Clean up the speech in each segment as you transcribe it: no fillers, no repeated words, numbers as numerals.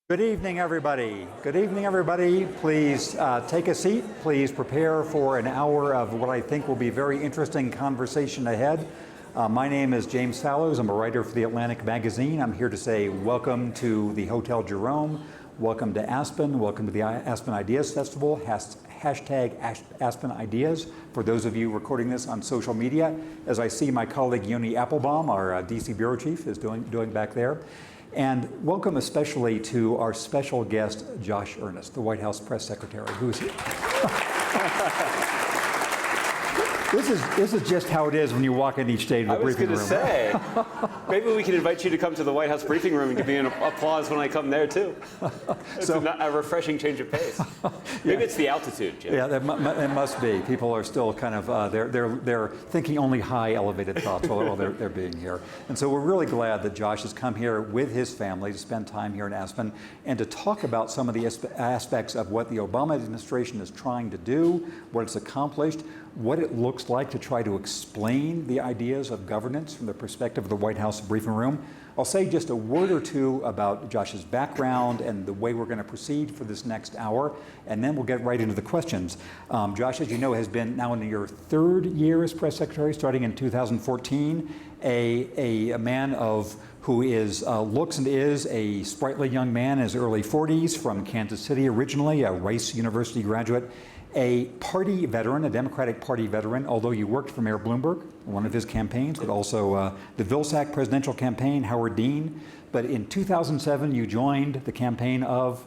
Good evening, everybody. Good evening, everybody. Please take a seat. Please prepare for an hour of what I think will be very interesting conversation ahead. My name is James Fallows. I'm a writer for The Atlantic magazine. I'm here to say welcome to the Hotel Jerome. Welcome to Aspen. Welcome to the Aspen Ideas Festival. Hashtag Aspen Ideas for those of you recording this on social media. As I see my colleague Yoni Applebaum, our DC Bureau Chief, is doing back there. And welcome especially to our special guest, Josh Earnest, the White House Press Secretary, who's here. This is just how it is when you walk in each day to the briefing room. I was going to say, maybe we can invite you to come to the White House briefing room and give me an applause when I come there too. It's a refreshing change of pace. Maybe it's the altitude, Jim. Yeah, it must be. People are still kind of they're thinking only high elevated thoughts while they're being here. And so we're really glad that Josh has come here with his family to spend time here in Aspen and to talk about some of the aspects of what the Obama administration is trying to do, what it's accomplished, what it looks like to try to explain the ideas of governance from the perspective of the White House briefing room. I'll say just a word or two about Josh's background and the way we're going to proceed for this next hour, and then we'll get right into the questions. Josh, as you know, has been now in your third year as press secretary, starting in 2014, a man who looks and is a sprightly young man in his early 40s from Kansas City originally, a Rice University graduate, a party veteran, a Democratic Party veteran, although you worked for Mayor Bloomberg, one of his campaigns, but also the Vilsack presidential campaign, Howard Dean. But in 2007, you joined the campaign of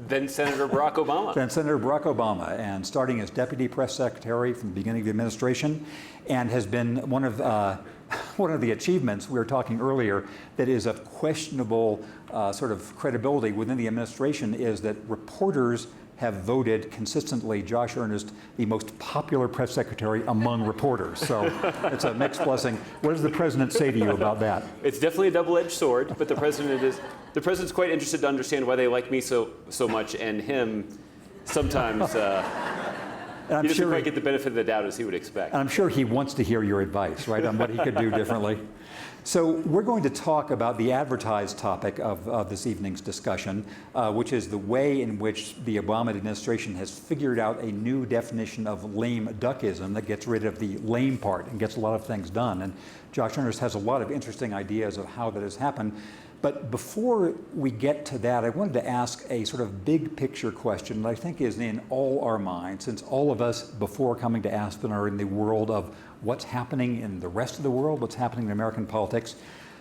then Senator Barack Obama. Then Senator Barack Obama, and starting as deputy press secretary from the beginning of the administration, and has been one of the achievements we were talking earlier that is of questionable sort of credibility within the administration is that reporters have voted consistently Josh Earnest the most popular press secretary among reporters. So it's a mixed blessing. What does the president say to you about that? It's definitely a double-edged sword, but the president's quite interested to understand why they like me so much, and him sometimes he doesn't quite get the benefit of the doubt as he would expect. And I'm sure he wants to hear your advice, right, on what he could do differently. So we're going to talk about the advertised topic of this evening's discussion, which is the way in which the Obama administration has figured out a new definition of lame duckism that gets rid of the lame part and gets a lot of things done. And Josh Earnest has a lot of interesting ideas of how that has happened. But before we get to that, I wanted to ask a sort of big picture question that I think is in all our minds, since all of us before coming to Aspen are in the world of what's happening in the rest of the world, what's happening in American politics.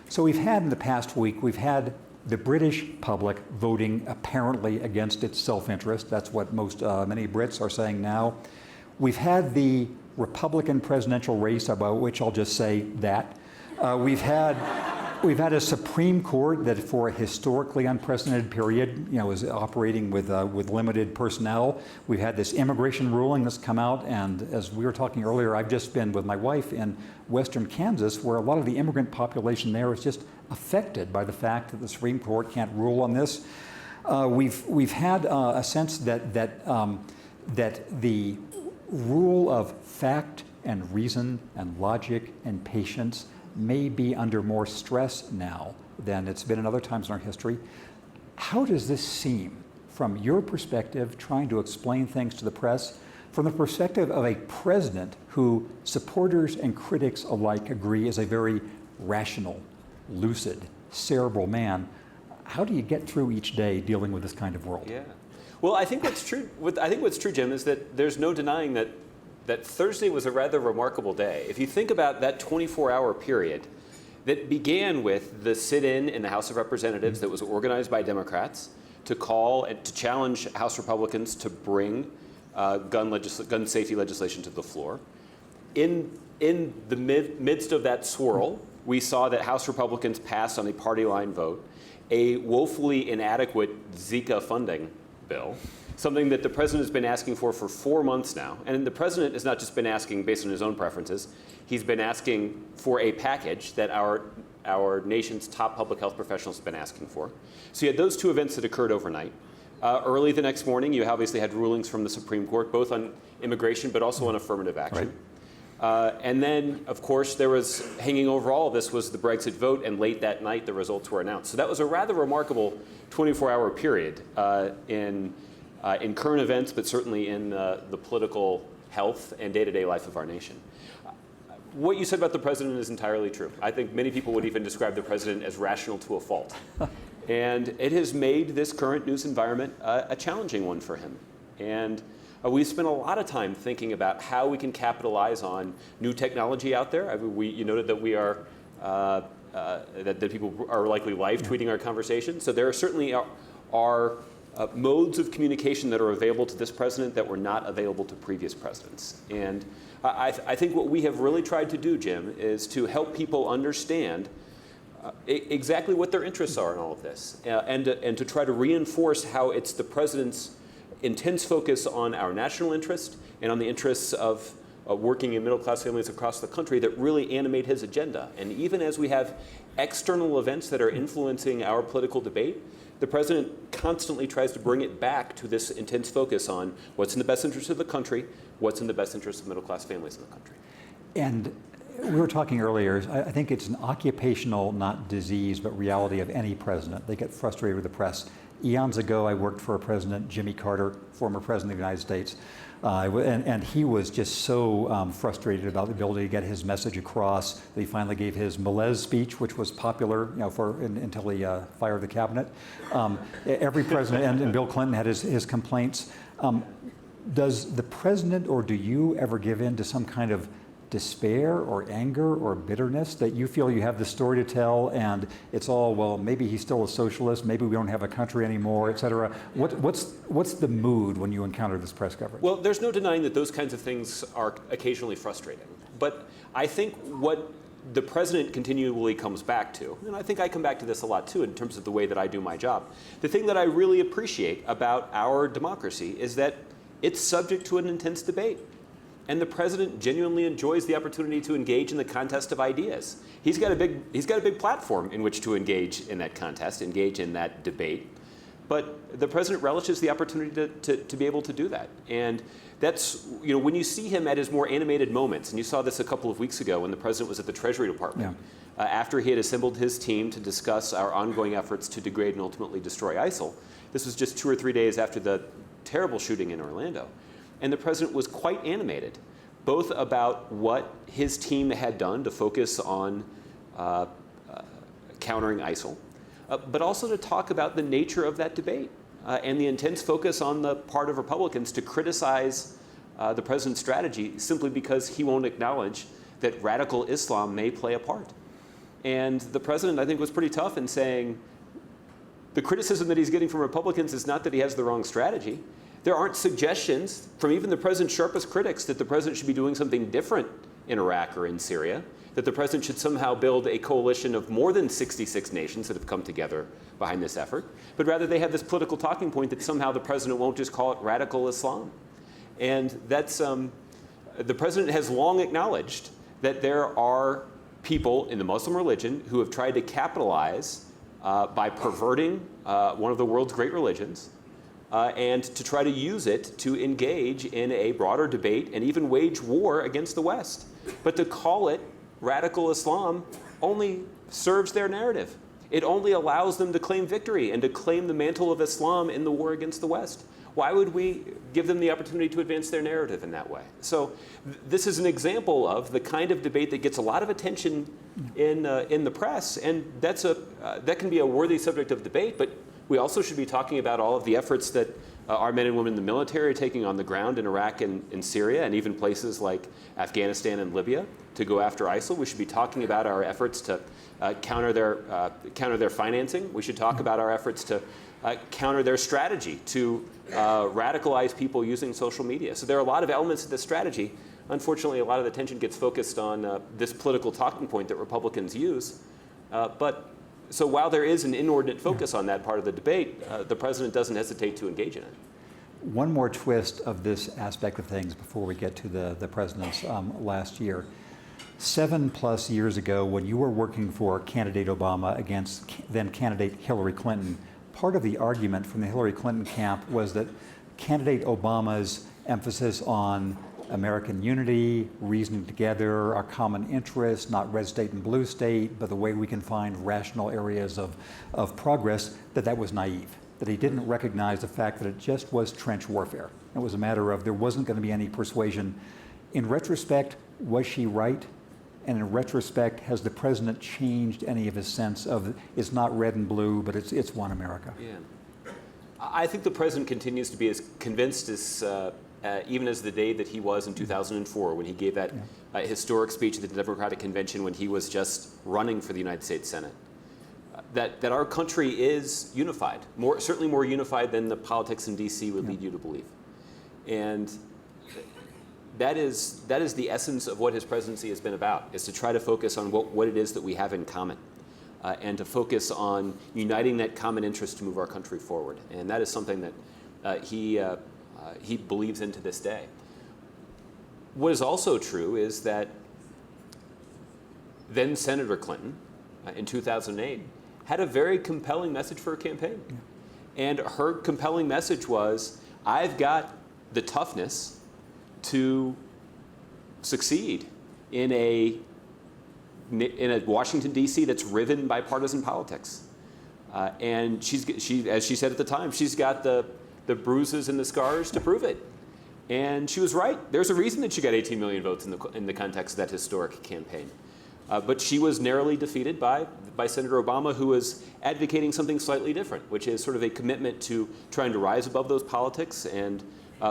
So we've had in the past week, we've had the British public voting apparently against its self-interest. That's what many Brits are saying now. We've had the Republican presidential race, about which I'll just say that. We've had a Supreme Court that, for a historically unprecedented period, is operating with limited personnel. We've had this immigration ruling that's come out, and as we were talking earlier, I've just been with my wife in western Kansas, where a lot of the immigrant population there is just affected by the fact that the Supreme Court can't rule on this. We've had a sense that the rule of fact and reason and logic and patience may be under more stress now than it's been in other times in our history. How does this seem from your perspective, trying to explain things to the press, from the perspective of a president who supporters and critics alike agree is a very rational, lucid, cerebral man? How do you get through each day dealing with this kind of world? Yeah. Well, I think what's true, Jim, is that there's no denying that Thursday was a rather remarkable day. If you think about that 24-hour period that began with the sit-in in the House of Representatives that was organized by Democrats to call and to challenge House Republicans to bring gun safety legislation to the floor. In the midst of that swirl, we saw that House Republicans passed on a party line vote a woefully inadequate Zika funding bill, something that the president has been asking for 4 months now. And the president has not just been asking based on his own preferences, he's been asking for a package that our nation's top public health professionals have been asking for. So you had those two events that occurred overnight. Early the next morning, you obviously had rulings from the Supreme Court, both on immigration but also on affirmative action. And then, of course, there was hanging over all of this was the Brexit vote, and late that night the results were announced. So that was a rather remarkable 24-hour period in current events, but certainly in the political health and day-to-day life of our nation. What you said about the president is entirely true. I think many people would even describe the president as rational to a fault. And it has made this current news environment a challenging one for him. And we've spent a lot of time thinking about how we can capitalize on new technology out there. You noted that we are that people are likely live tweeting our conversation. So there certainly are modes of communication that are available to this president that were not available to previous presidents. And I think what we have really tried to do, Jim, is to help people understand exactly what their interests are in all of this, and to try to reinforce how it's the president's intense focus on our national interest and on the interests of working in middle-class families across the country that really animate his agenda. And even as we have external events that are influencing our political debate, the president constantly tries to bring it back to this intense focus on what's in the best interest of the country, what's in the best interest of middle-class families in the country. And we were talking earlier, I think it's an occupational, not disease, but reality of any president. They get frustrated with the press. Eons ago, I worked for a president, Jimmy Carter, former president of the United States, and he was just so frustrated about the ability to get his message across that he finally gave his malaise speech, which was popular, until he fired the cabinet. Every president, and Bill Clinton had his complaints. Does the president, or do you ever give in to some kind of despair or anger or bitterness that you feel you have the story to tell and it's all, well, maybe he's still a socialist, maybe we don't have a country anymore, et cetera? What's the mood when you encounter this press coverage? Well, there's no denying that those kinds of things are occasionally frustrating. But I think what the president continually comes back to, and I think I come back to this a lot too in terms of the way that I do my job, the thing that I really appreciate about our democracy is that it's subject to an intense debate. And the president genuinely enjoys the opportunity to engage in the contest of ideas. He's got a big platform in which to engage in that contest, engage in that debate. But the president relishes the opportunity to be able to do that. And that's, when you see him at his more animated moments, and you saw this a couple of weeks ago when the president was at the Treasury Department, after he had assembled his team to discuss our ongoing efforts to degrade and ultimately destroy ISIL. This was just 2 or 3 days after the terrible shooting in Orlando. And the president was quite animated, both about what his team had done to focus on countering ISIL, but also to talk about the nature of that debate and the intense focus on the part of Republicans to criticize the president's strategy simply because he won't acknowledge that radical Islam may play a part. And the president, I think, was pretty tough in saying the criticism that he's getting from Republicans is not that he has the wrong strategy. There aren't suggestions from even the president's sharpest critics that the president should be doing something different in Iraq or in Syria, that the president should somehow build a coalition of more than 66 nations that have come together behind this effort, but rather they have this political talking point that somehow the president won't just call it radical Islam. And that's, the president has long acknowledged that there are people in the Muslim religion who have tried to capitalize by perverting one of the world's great religions, and to try to use it to engage in a broader debate and even wage war against the West. But to call it radical Islam only serves their narrative. It only allows them to claim victory and to claim the mantle of Islam in the war against the West. Why would we give them the opportunity to advance their narrative in that way? So this is an example of the kind of debate that gets a lot of attention in the press, and that can be a worthy subject of debate, but we also should be talking about all of the efforts that our men and women in the military are taking on the ground in Iraq and in Syria, and even places like Afghanistan and Libya to go after ISIL. We should be talking about our efforts to counter their financing. We should talk about our efforts to counter their strategy to radicalize people using social media. So there are a lot of elements of this strategy. Unfortunately, a lot of the attention gets focused on this political talking point that Republicans use, so while there is an inordinate focus on that part of the debate, the president doesn't hesitate to engage in it. One more twist of this aspect of things before we get to the president's last year. 7+ years ago, when you were working for candidate Obama against then candidate Hillary Clinton, part of the argument from the Hillary Clinton camp was that candidate Obama's emphasis on American unity, reasoning together, our common interests, not red state and blue state, but the way we can find rational areas of progress, that was naive. That he didn't recognize the fact that it just was trench warfare. It was a matter of there wasn't going to be any persuasion. In retrospect, was she right? And in retrospect, has the president changed any of his sense of it's not red and blue, but it's one America? Yeah. I think the president continues to be as convinced as even as the day that he was in 2004 when he gave that historic speech at the Democratic Convention when he was just running for the United States Senate. That our country is unified, certainly more unified than the politics in D.C. would lead you to believe. And that is the essence of what his presidency has been about, is to try to focus on what it is that we have in common, and to focus on uniting that common interest to move our country forward. And that is something that he believes in to this day. What is also true is that then Senator Clinton, in 2008, had a very compelling message for her campaign. Yeah. And her compelling message was, I've got the toughness to succeed in a Washington, D.C. that's riven by partisan politics. And she, as she said at the time, she's got the bruises and the scars to prove it. And she was right. There's a reason that she got 18 million votes in the context of that historic campaign. But she was narrowly defeated by Senator Obama, who was advocating something slightly different, which is sort of a commitment to trying to rise above those politics and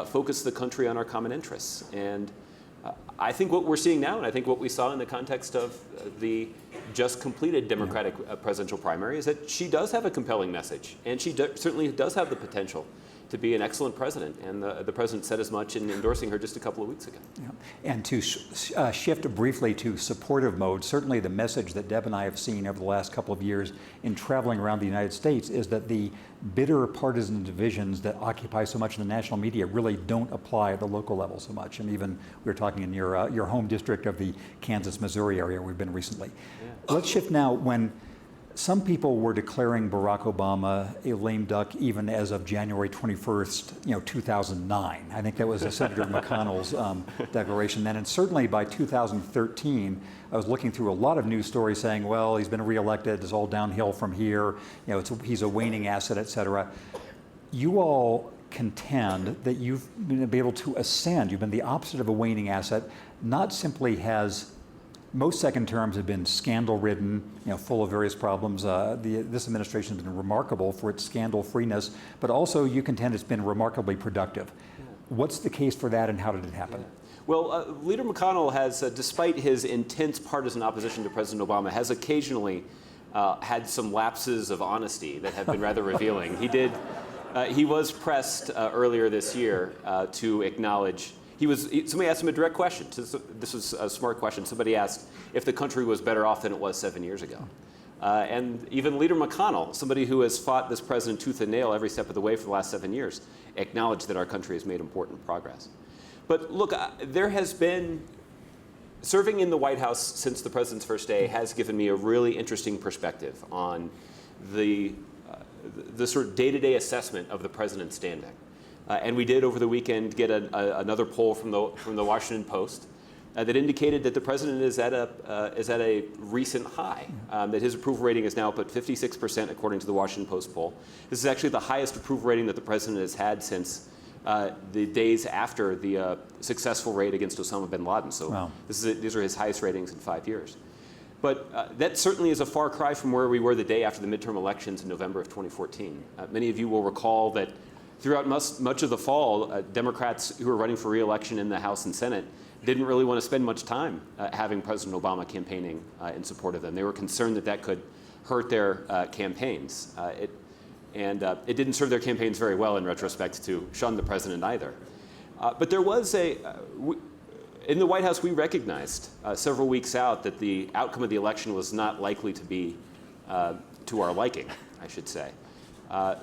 focus the country on our common interests. And I think what we're seeing now, and I think what we saw in the context of the just completed Democratic presidential primary, is that she does have a compelling message, and she certainly does have the potential to be an excellent president, and the president said as much in endorsing her just a couple of weeks ago. Yeah. And to shift briefly to supportive mode, certainly the message that Deb and I have seen over the last couple of years in traveling around the United States is that the bitter partisan divisions that occupy so much of the national media really don't apply at the local level so much. And even we were talking in your home district of the Kansas-Missouri area we've been recently. Yeah. Let's shift now. When some people were declaring Barack Obama a lame duck even as of January 21st, 2009. I think that was Senator McConnell's declaration then. And certainly by 2013, I was looking through a lot of news stories saying, well, he's been reelected, it's all downhill from here, he's a waning asset, et cetera. You all contend that you've been able to ascend. You've been the opposite of a waning asset. Not simply has most second terms have been scandal-ridden, full of various problems. This administration has been remarkable for its scandal-freeness, but also you contend it's been remarkably productive. Yeah. What's the case for that, and how did it happen? Yeah. Well, Leader McConnell has, despite his intense partisan opposition to President Obama, has occasionally had some lapses of honesty that have been rather revealing. He was pressed earlier this year to acknowledge. Somebody asked him a direct question. This was a smart question. Somebody asked if the country was better off than it was 7 years ago. And even Leader McConnell, somebody who has fought this president tooth and nail every step of the way for the last 7 years, acknowledged that our country has made important progress. But look, there has been, serving in the White House since the president's first day has given me a really interesting perspective on the sort of day-to-day assessment of the president's standing. And we did over the weekend get another poll from the Washington Post that indicated that the president is at a recent high. That his approval rating is now up at 56%, according to the Washington Post poll. This is actually the highest approval rating that the president has had since the days after the successful raid against Osama bin Laden. So wow. These are his highest ratings in 5 years. But that certainly is a far cry from where we were the day after the midterm elections in November of 2014. Many of you will recall that throughout much of the fall, Democrats who were running for re-election in the House and Senate didn't really want to spend much time having President Obama campaigning in support of them. They were concerned that could hurt their campaigns. It didn't serve their campaigns very well in retrospect to shun the president either. But there was in the White House, we recognized several weeks out that the outcome of the election was not likely to be to our liking, I should say.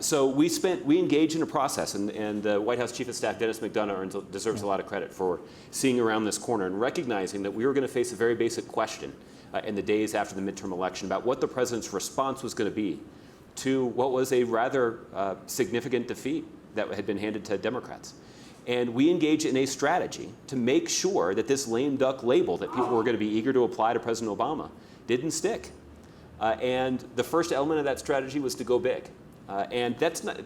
So we engaged in a process, and White House Chief of Staff Dennis McDonough deserves a lot of credit for seeing around this corner and recognizing that we were going to face a very basic question in the days after the midterm election about what the president's response was going to be to what was a rather significant defeat that had been handed to Democrats. And we engaged in a strategy to make sure that this lame duck label that people were going to be eager to apply to President Obama didn't stick. And the first element of that strategy was to go big. And that's not,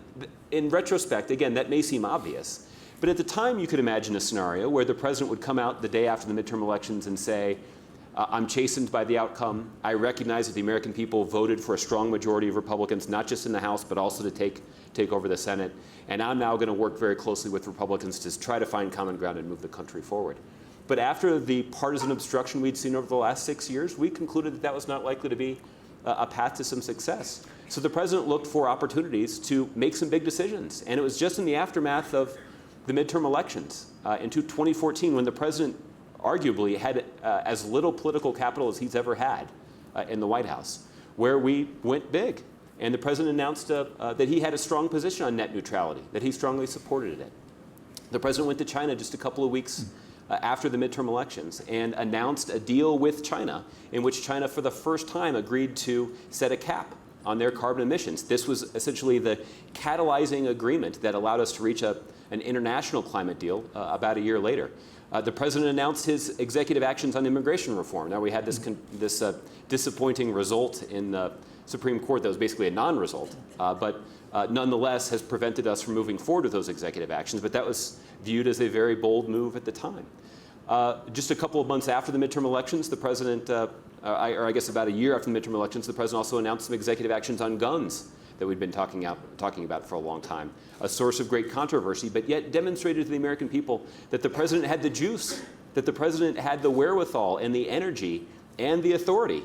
in retrospect, again, that may seem obvious. But at the time, you could imagine a scenario where the president would come out the day after the midterm elections and say, I'm chastened by the outcome. I recognize that the American people voted for a strong majority of Republicans, not just in the House, but also to take over the Senate. And I'm now going to work very closely with Republicans to try to find common ground and move the country forward. But after the partisan obstruction we'd seen over the last 6 years, we concluded that that was not likely to be a path to some success. So the president looked for opportunities to make some big decisions. And it was just in the aftermath of the midterm elections in 2014 when the president arguably had as little political capital as he's ever had in the White House, where we went big. And the president announced that he had a strong position on net neutrality, that he strongly supported it. The president went to China just a couple of weeks after the midterm elections and announced a deal with China in which China for the first time agreed to set a cap on their carbon emissions. This was essentially the catalyzing agreement that allowed us to reach an international climate deal about a year later. The president announced his executive actions on immigration reform. Now we had this disappointing result in the Supreme Court that was basically a non-result, but nonetheless has prevented us from moving forward with those executive actions. But that was viewed as a very bold move at the time. Just a couple of months after the midterm elections, the president, or I guess about a year after the midterm elections, the president also announced some executive actions on guns that we'd been talking about for a long time, a source of great controversy, but yet demonstrated to the American people that the president had the juice, that the president had the wherewithal and the energy and the authority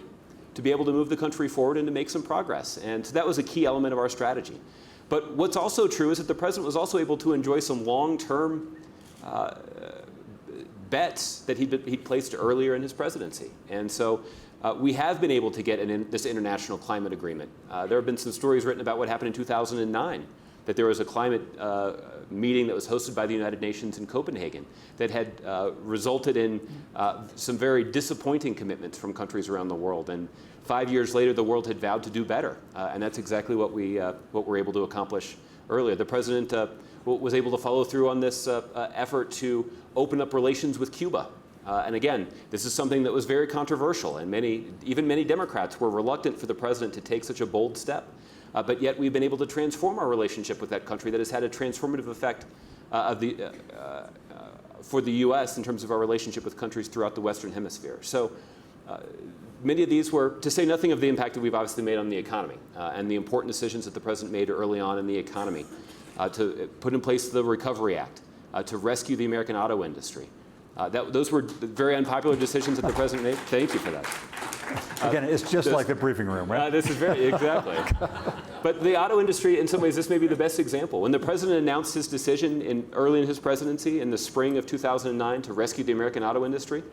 to be able to move the country forward and to make some progress. And so that was a key element of our strategy. But what's also true is that the president was also able to enjoy some long-term bets that he'd placed earlier in his presidency. And so we have been able to get this international climate agreement. There have been some stories written about what happened in 2009, that there was a climate meeting that was hosted by the United Nations in Copenhagen that had resulted in some very disappointing commitments from countries around the world. And 5 years later, the world had vowed to do better. And that's exactly what we were able to accomplish earlier. The president was able to follow through on this effort to open up relations with Cuba. And again, this is something that was very controversial, and even many Democrats were reluctant for the president to take such a bold step. But yet we've been able to transform our relationship with that country that has had a transformative effect for the U.S. in terms of our relationship with countries throughout the Western Hemisphere. So many of these were, to say nothing of the impact that we've obviously made on the economy and the important decisions that the president made early on in the economy to put in place the Recovery Act, to rescue the American auto industry. Those were very unpopular decisions that the president made. Thank you for that. Again, it's just like the briefing room, right? This is very, exactly. But the auto industry, in some ways, this may be the best example. When the president announced his decision early in his presidency in the spring of 2009 to rescue the American auto industry,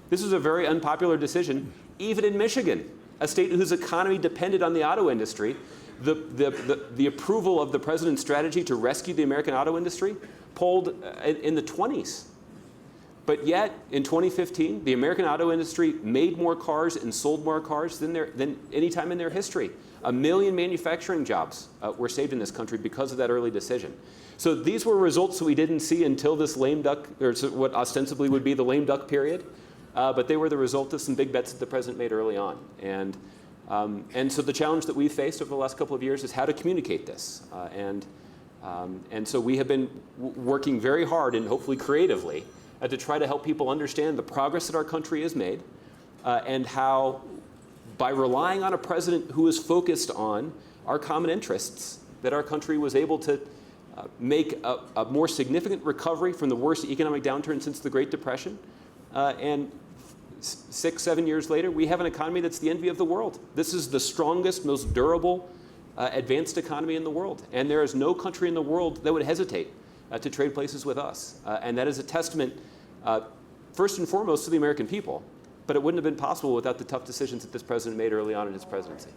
this was a very unpopular decision, even in Michigan, a state whose economy depended on the auto industry. The approval of the president's strategy to rescue the American auto industry polled in the 20s. But yet, in 2015, the American auto industry made more cars and sold more cars than any time in their history. 1 million manufacturing jobs were saved in this country because of that early decision. So these were results that we didn't see until this lame duck, or what ostensibly would be the lame duck period. But they were the result of some big bets that the president made early on. And so the challenge that we've faced over the last couple of years is how to communicate this. And so we have been working very hard and hopefully creatively to try to help people understand the progress that our country has made and how, by relying on a president who is focused on our common interests, that our country was able to make a more significant recovery from the worst economic downturn since the Great Depression. And 6, 7 years later, we have an economy that's the envy of the world. This is the strongest, most durable, advanced economy in the world. And there is no country in the world that would hesitate to trade places with us. And that is a testament, first and foremost, to the American people. But it wouldn't have been possible without the tough decisions that this president made early on in his presidency.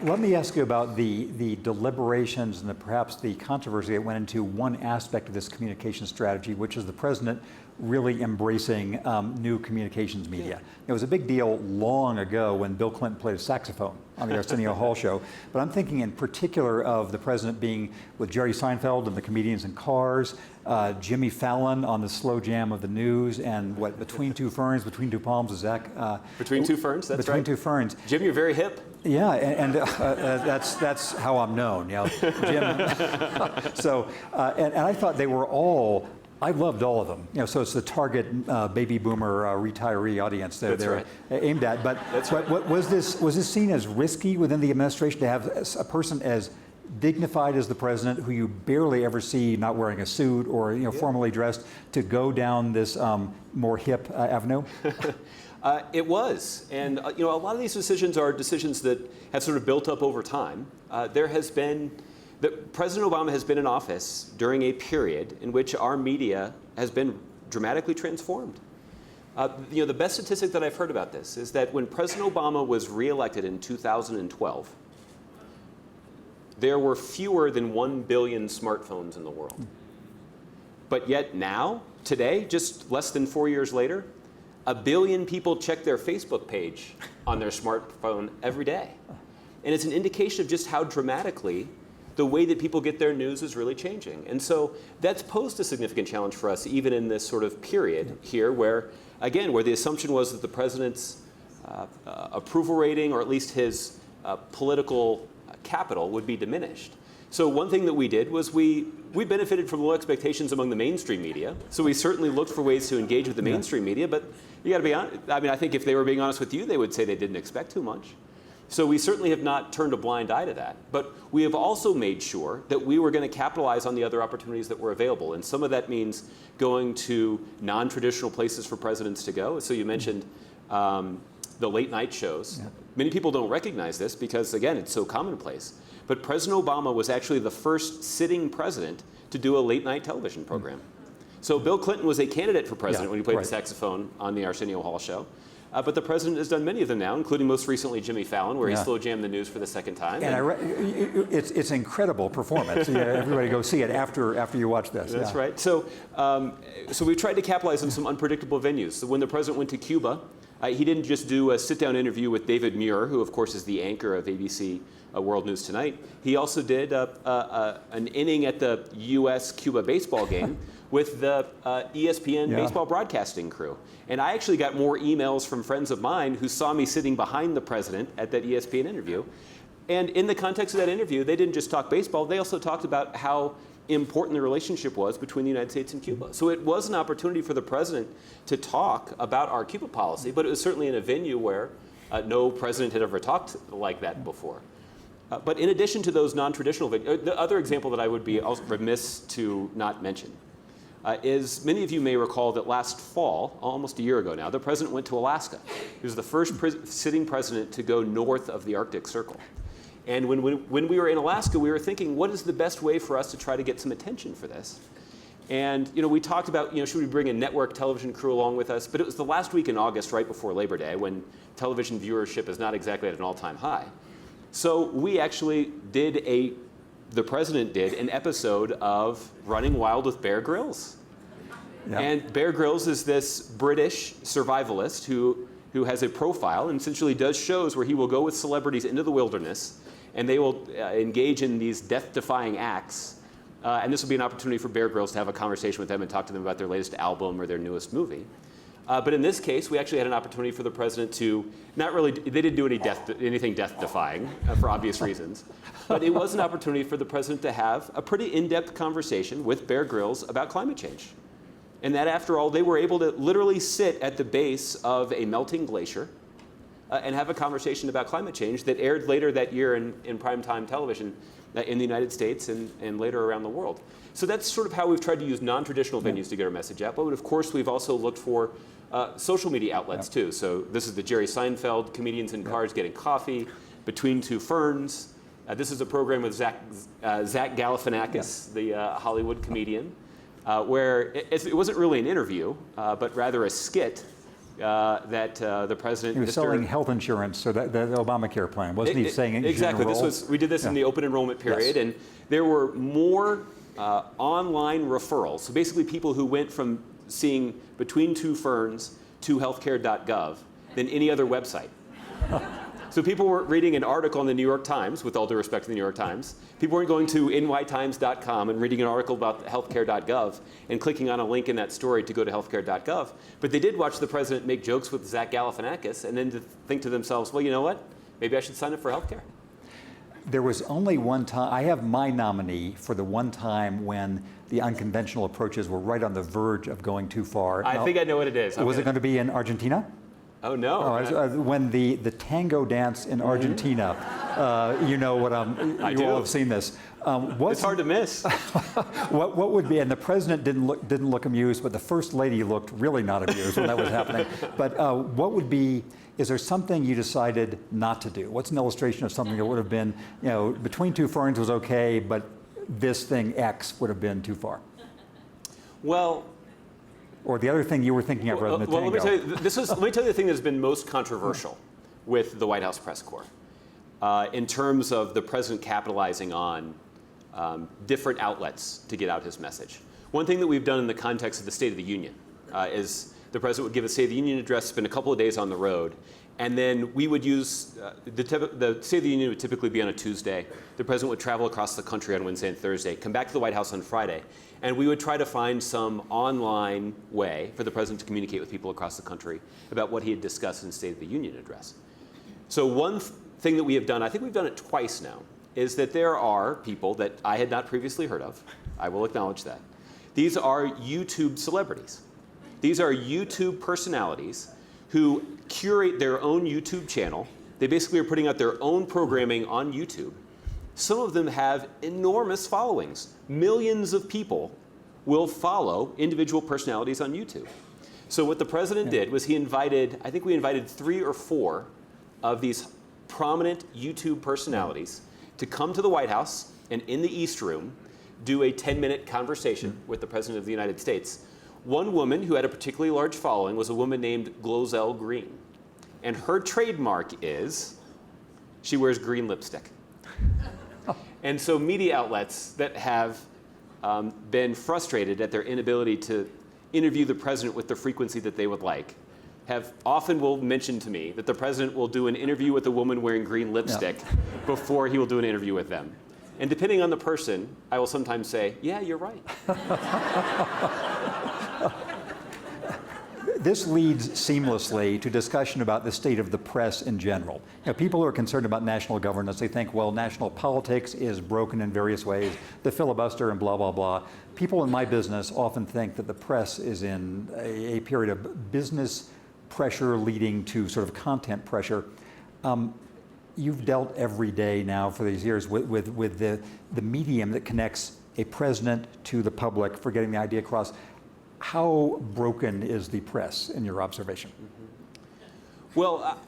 Let me ask you about the deliberations and perhaps the controversy that went into one aspect of this communication strategy, which is the president really embracing new communications media. It was a big deal long ago when Bill Clinton played a saxophone on the Arsenio Hall show, but I'm thinking in particular of the president being with Jerry Seinfeld and the Comedians in Cars, Jimmy Fallon on the slow jam of the news, and what, Between Two Ferns, Between Two Palms, is that? Between Two Ferns, that's Between right. Two Ferns. Jim, you're very hip. Yeah, and that's how I'm known, you know, Jim. So, and I thought they were all, I loved all of them. You know, so it's the target baby boomer retiree audience that they're right. aimed at. But, was this seen as risky within the administration to have a person as dignified as the president, who you barely ever see not wearing a suit or formally dressed, to go down this more hip avenue? It was, and a lot of these decisions are decisions that have sort of built up over time. President Obama has been in office during a period in which our media has been dramatically transformed. The best statistic that I've heard about this is that when President Obama was reelected in 2012, there were fewer than 1 billion smartphones in the world. But yet now, today, just less than 4 years later, 1 billion people check their Facebook page on their smartphone every day. And it's an indication of just how dramatically the way that people get their news is really changing. And so that's posed a significant challenge for us, even in this sort of period here where, again, where the assumption was that the president's approval rating, or at least his political capital, would be diminished. So one thing that we did was we benefited from low expectations among the mainstream media. So we certainly looked for ways to engage with the mainstream media, but you got to be honest. I mean, I think if they were being honest with you, they would say they didn't expect too much. So we certainly have not turned a blind eye to that. But we have also made sure that we were going to capitalize on the other opportunities that were available. And some of that means going to non-traditional places for presidents to go. So you mentioned the late night shows. Yeah. Many people don't recognize this because, again, it's so commonplace. But President Obama was actually the first sitting president to do a late night television program. So Bill Clinton was a candidate for president when he played the saxophone on the Arsenio Hall show. But the president has done many of them now, including most recently Jimmy Fallon, where he slow jammed the news for the second time. And it's an incredible performance. Everybody go see it after you watch this. That's right. So we've tried to capitalize on some unpredictable venues. So when the president went to Cuba, he didn't just do a sit-down interview with David Muir, who of course is the anchor of ABC World News Tonight. He also did an inning at the U.S.-Cuba baseball game with the ESPN baseball broadcasting crew. And I actually got more emails from friends of mine who saw me sitting behind the president at that ESPN interview. And in the context of that interview, they didn't just talk baseball, they also talked about how important the relationship was between the United States and Cuba. So it was an opportunity for the president to talk about our Cuba policy, but it was certainly in a venue where no president had ever talked like that before. But in addition to those non-traditional venues, the other example that I would be remiss to not mention is many of you may recall that last fall, almost a year ago now, the president went to Alaska. He was the first sitting president to go north of the Arctic Circle. And when we were in Alaska, we were thinking, what is the best way for us to try to get some attention for this? And we talked about, should we bring a network television crew along with us? But it was the last week in August, right before Labor Day, when television viewership is not exactly at an all-time high. So we actually the president did an episode of Running Wild with Bear Grylls. Yeah. And Bear Grylls is this British survivalist who has a profile and essentially does shows where he will go with celebrities into the wilderness and they will engage in these death-defying acts. And this will be an opportunity for Bear Grylls to have a conversation with them and talk to them about their latest album or their newest movie. But in this case, we actually had an opportunity for the president to they didn't do anything death-defying for obvious reasons. But it was an opportunity for the president to have a pretty in-depth conversation with Bear Grylls about climate change. And that, after all, they were able to literally sit at the base of a melting glacier and have a conversation about climate change that aired later that year in primetime television in the United States and later around the world. So that's sort of how we've tried to use non-traditional venues to get our message out. But of course, we've also looked for social media outlets too. So this is the Jerry Seinfeld, Comedians in Cars Getting Coffee, Between Two Ferns. This is a program with Zach Galifianakis, the Hollywood comedian, where it wasn't really an interview, but rather a skit that the president. He was selling health insurance, so that the Obamacare plan, wasn't he saying in exactly? general? We did this in the open enrollment period, and there were more online referrals. So basically, people who went from seeing Between Two Ferns to healthcare.gov than any other website. So people were reading an article in the New York Times, with all due respect to the New York Times. People weren't going to nytimes.com and reading an article about healthcare.gov and clicking on a link in that story to go to healthcare.gov. But they did watch the president make jokes with Zach Galifianakis and then to think to themselves, well, you know what? Maybe I should sign up for healthcare. There was only one time, I have my nominee for the one time when the unconventional approaches were right on the verge of going too far. I think I know what it is. Was it going to be in Argentina? Oh, no. When the tango dance in Argentina, you know what you all have seen this. It's hard to miss. What would be, and the president didn't look amused, but the first lady looked really not amused when that was happening. But what would be, is there something you decided not to do? What's an illustration of something that would have been, Between Two Ferns was okay, but this thing X would have been too far? Well, or the other thing you were thinking of rather than the tango. Let me tell you, let me tell you the thing that's been most controversial with the White House press corps in terms of the president capitalizing on different outlets to get out his message. One thing that we've done in the context of the State of the Union is the president would give a State of the Union address, spend a couple of days on the road, and then we would use, the State of the Union would typically be on a Tuesday. The president would travel across the country on Wednesday and Thursday, come back to the White House on Friday, and we would try to find some online way for the president to communicate with people across the country about what he had discussed in the State of the Union address. So one thing that we have done, I think we've done it twice now, is that there are people that I had not previously heard of. I will acknowledge that. These are YouTube celebrities. These are YouTube personalities who curate their own YouTube channel. They basically are putting out their own programming on YouTube. Some of them have enormous followings. Millions of people will follow individual personalities on YouTube. So what the president did was I think we invited 3 or 4 of these prominent YouTube personalities to come to the White House and in the East Room do a 10-minute conversation with the President of the United States. One woman who had a particularly large following was a woman named Glozell Green. And her trademark is she wears green lipstick. And so media outlets that have been frustrated at their inability to interview the president with the frequency that they would like often will mention to me that the president will do an interview with a woman wearing green lipstick before he will do an interview with them. And depending on the person, I will sometimes say, yeah, you're right. This leads seamlessly to discussion about the state of the press in general. People who are concerned about national governance, they think, well, national politics is broken in various ways, the filibuster and blah, blah, blah. People in my business often think that the press is in a period of business pressure leading to sort of content pressure. You've dealt every day now for these years with the medium that connects a president to the public for getting the idea across. How broken is the press in your observation? Well,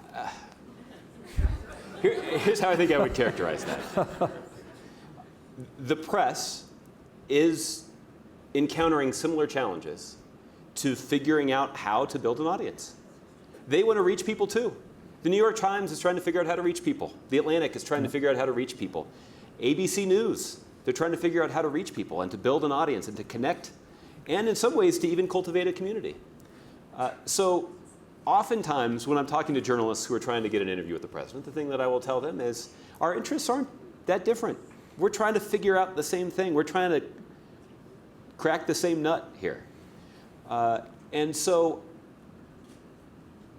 here's how I think I would characterize that. The press is encountering similar challenges to figuring out how to build an audience. They want to reach people too. The New York Times is trying to figure out how to reach people. The Atlantic is trying to figure out how to reach people. ABC News, they're trying to figure out how to reach people and to build an audience and to connect, and in some ways to even cultivate a community. So oftentimes when I'm talking to journalists who are trying to get an interview with the president, the thing that I will tell them is our interests aren't that different. We're trying to figure out the same thing. We're trying to crack the same nut here. And so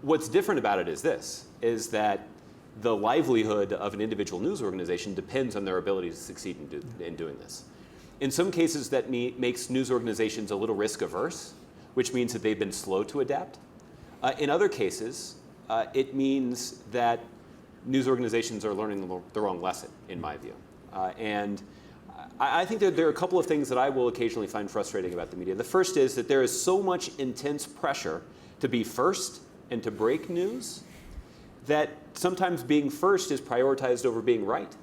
what's different about it is that the livelihood of an individual news organization depends on their ability to succeed in doing this. In some cases, that makes news organizations a little risk averse, which means that they've been slow to adapt. In other cases, it means that news organizations are learning the wrong lesson, in my view. And I think that there are a couple of things that I will occasionally find frustrating about the media. The first is that there is so much intense pressure to be first and to break news that sometimes being first is prioritized over being right.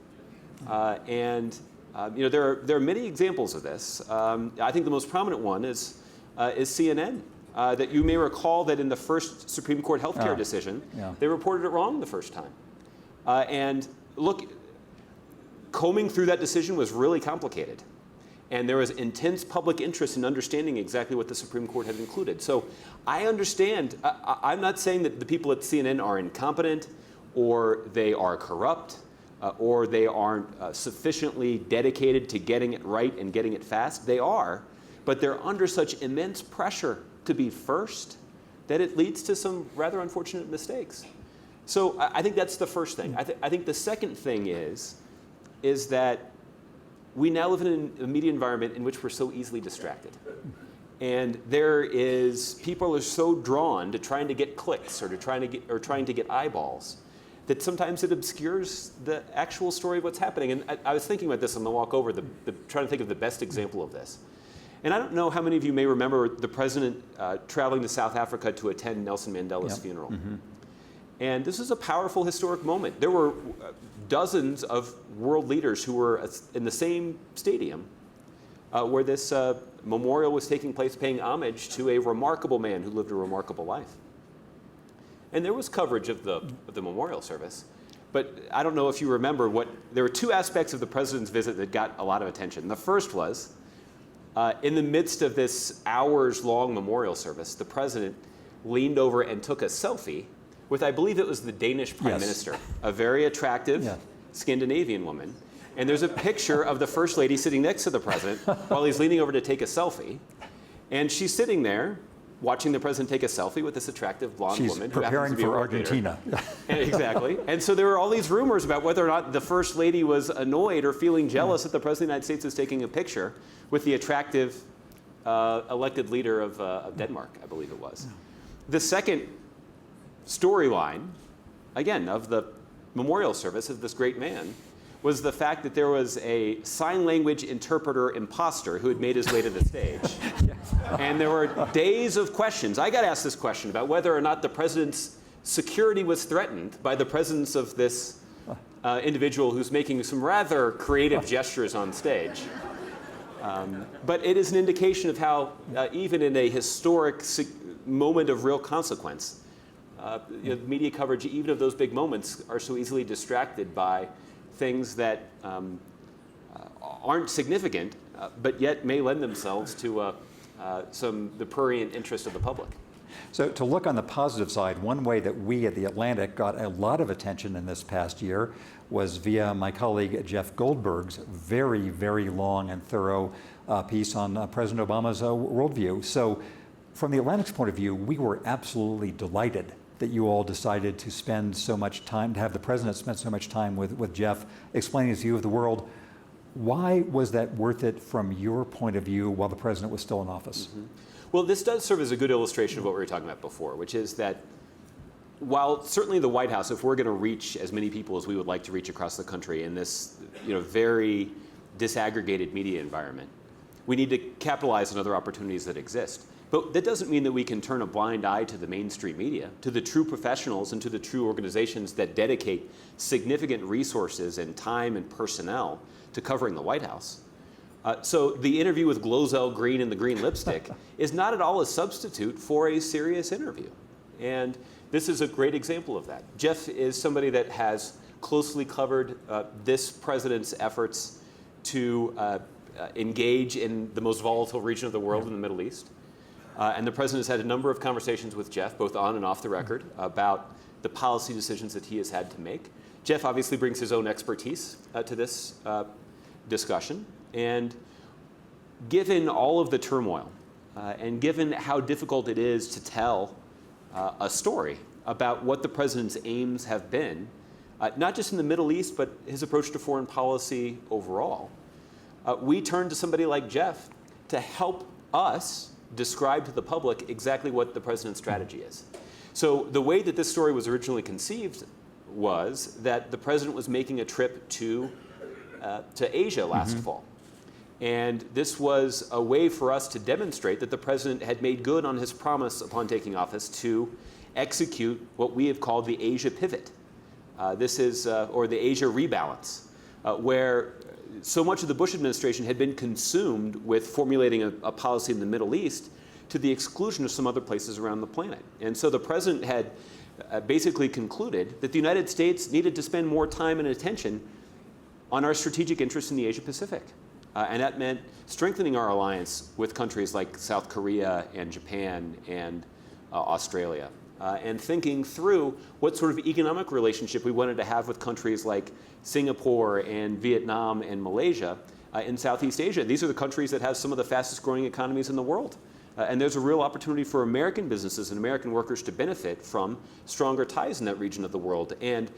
There are many examples of this. I think the most prominent one is CNN. that you may recall that in the first Supreme Court healthcare decision, they reported it wrong the first time. And look, combing through that decision was really complicated. And there was intense public interest in understanding exactly what the Supreme Court had included. So I understand, I'm not saying that the people at CNN are incompetent or they are corrupt or they aren't sufficiently dedicated to getting it right and getting it fast. They are, but they're under such immense pressure to be first that it leads to some rather unfortunate mistakes. So I think that's the first thing. I think the second thing is that we now live in a media environment in which we're so easily distracted. And people are so drawn to trying to get clicks or trying to get eyeballs that sometimes it obscures the actual story of what's happening. And I was thinking about this on the walk over, trying to think of the best example of this. And I don't know how many of you may remember the president traveling to South Africa to attend Nelson Mandela's funeral. Mm-hmm. And this is a powerful historic moment. There were dozens of world leaders who were in the same stadium where this memorial was taking place, paying homage to a remarkable man who lived a remarkable life. And there was coverage of the memorial service. But I don't know if you remember there were two aspects of the president's visit that got a lot of attention. The first was, in the midst of this hours-long memorial service, the president leaned over and took a selfie with, I believe it was the Danish Prime Minister, a very attractive Scandinavian woman. And there's a picture of the First Lady sitting next to the president while he's leaning over to take a selfie. And she's sitting there watching the president take a selfie with this attractive blonde woman who happens to be a world leader. She's preparing for Argentina. Exactly. And so there were all these rumors about whether or not the First Lady was annoyed or feeling jealous that the President of the United States was taking a picture with the attractive elected leader of Denmark, I believe it was. The second storyline, again, of the memorial service of this great man was the fact that there was a sign language interpreter imposter who had made his way to the stage. And there were days of questions. I got asked this question about whether or not the president's security was threatened by the presence of this individual who's making some rather creative gestures on stage. But it is an indication of how, even in a historic moment of real consequence, media coverage, even of those big moments, are so easily distracted by things that aren't significant, but yet may lend themselves to the prurient interest of the public. So to look on the positive side, one way that we at The Atlantic got a lot of attention in this past year was via my colleague Jeff Goldberg's very, very long and thorough piece on President Obama's worldview. So from The Atlantic's point of view, we were absolutely delighted that you all decided to spend so much time, to have the president spend so much time with Jeff explaining his view of the world. Why was that worth it from your point of view while the president was still in office? Mm-hmm. Well, this does serve as a good illustration of what we were talking about before, which is that while certainly the White House, if we're going to reach as many people as we would like to reach across the country in this very disaggregated media environment, we need to capitalize on other opportunities that exist. But that doesn't mean that we can turn a blind eye to the mainstream media, to the true professionals and to the true organizations that dedicate significant resources and time and personnel to covering the White House. So the interview with Glozell Green and the green lipstick is not at all a substitute for a serious interview. And this is a great example of that. Jeff is somebody that has closely covered this president's efforts to engage in the most volatile region of the world in the Middle East. And the president has had a number of conversations with Jeff, both on and off the record, about the policy decisions that he has had to make. Jeff obviously brings his own expertise to this discussion. And given all of the turmoil, and given how difficult it is to tell a story about what the president's aims have been, not just in the Middle East, but his approach to foreign policy overall, we turn to somebody like Jeff to help us describe to the public exactly what the president's strategy is. So the way that this story was originally conceived was that the president was making a trip to Asia last fall. And this was a way for us to demonstrate that the president had made good on his promise upon taking office to execute what we have called the Asia pivot. This is, or the Asia rebalance, where so much of the Bush administration had been consumed with formulating a policy in the Middle East to the exclusion of some other places around the planet. And so the president had basically concluded that the United States needed to spend more time and attention on our strategic interests in the Asia Pacific. And that meant strengthening our alliance with countries like South Korea and Japan and Australia. And thinking through what sort of economic relationship we wanted to have with countries like Singapore and Vietnam and Malaysia in Southeast Asia. These are the countries that have some of the fastest growing economies in the world. And there's a real opportunity for American businesses and American workers to benefit from stronger ties in that region of the world. And